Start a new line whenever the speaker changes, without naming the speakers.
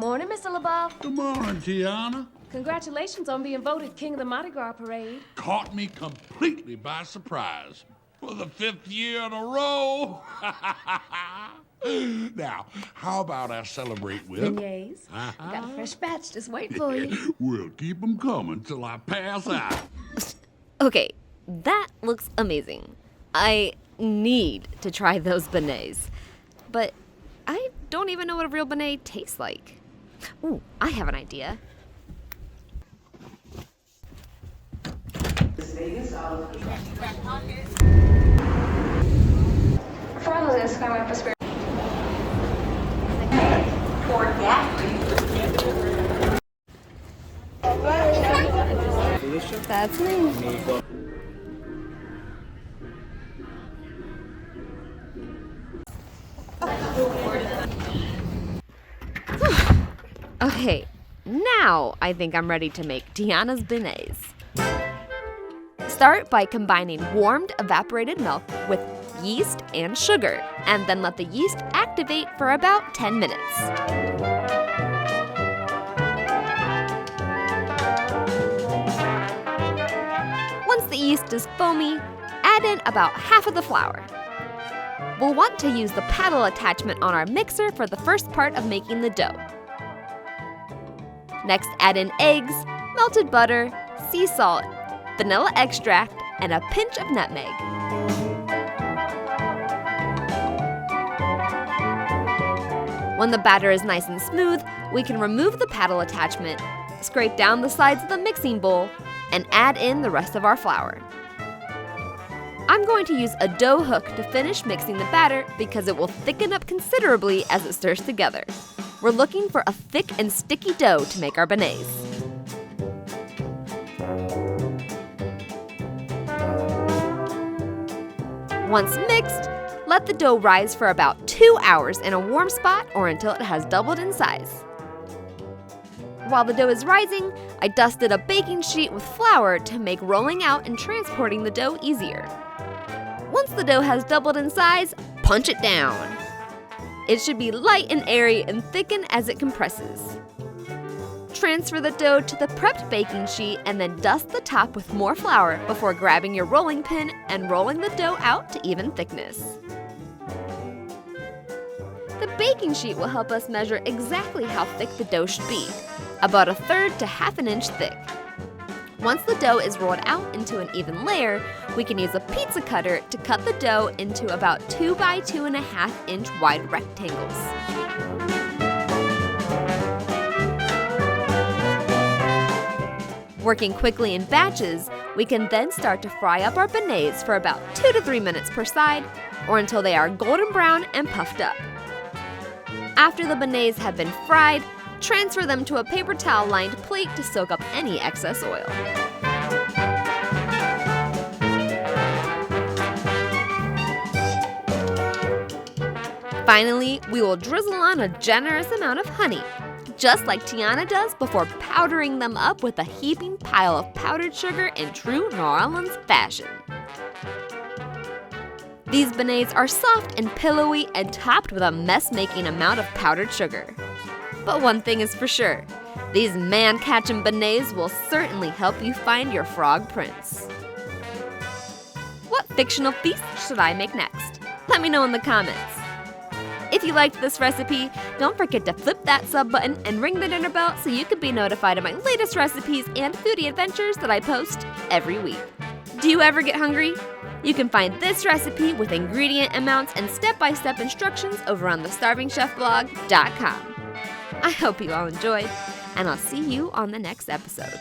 Morning, Mr. LaBeouf.
Good morning, Tiana.
Congratulations on being voted King of the Mardi Gras Parade.
Caught me completely by surprise. For the 5th year in a row. Now, how about I celebrate with...
Beignets. I got a fresh batch just waiting for you.
We'll keep them coming till I pass out.
Okay, that looks amazing. I need to try those beignets. But I don't even know what a real beignet tastes like. Ooh, I have an idea. That's me. Okay, now I think I'm ready to make Tiana's beignets. Start by combining warmed evaporated milk with yeast and sugar, and then let the yeast activate for about 10 minutes. Once the yeast is foamy, add in about half of the flour. We'll want to use the paddle attachment on our mixer for the first part of making the dough. Next, add in eggs, melted butter, sea salt, vanilla extract, and a pinch of nutmeg. When the batter is nice and smooth, we can remove the paddle attachment, scrape down the sides of the mixing bowl, and add in the rest of our flour. I'm going to use a dough hook to finish mixing the batter because it will thicken up considerably as it stirs together. We're looking for a thick and sticky dough to make our beignets. Once mixed, let the dough rise for about 2 hours in a warm spot or until it has doubled in size. While the dough is rising, I dusted a baking sheet with flour to make rolling out and transporting the dough easier. Once the dough has doubled in size, punch it down. It should be light and airy and thicken as it compresses. Transfer the dough to the prepped baking sheet and then dust the top with more flour before grabbing your rolling pin and rolling the dough out to even thickness. The baking sheet will help us measure exactly how thick the dough should be, about 1/3 to 1/2 inch thick. Once the dough is rolled out into an even layer, we can use a pizza cutter to cut the dough into about 2 by 2.5 inch wide rectangles. Working quickly in batches, we can then start to fry up our beignets for about 2 to 3 minutes per side, or until they are golden brown and puffed up. After the beignets have been fried, transfer them to a paper towel-lined plate to soak up any excess oil. Finally, we will drizzle on a generous amount of honey, just like Tiana does before powdering them up with a heaping pile of powdered sugar in true New Orleans fashion. These beignets are soft and pillowy and topped with a mess-making amount of powdered sugar. But one thing is for sure, these man-catchin beignets will certainly help you find your frog prince. What fictional feast should I make next? Let me know in the comments. If you liked this recipe, don't forget to flip that sub button and ring the dinner bell so you can be notified of my latest recipes and foodie adventures that I post every week. Do you ever get hungry? You can find this recipe with ingredient amounts and step-by-step instructions over on thestarvingchefblog.com. I hope you all enjoyed, and I'll see you on the next episode.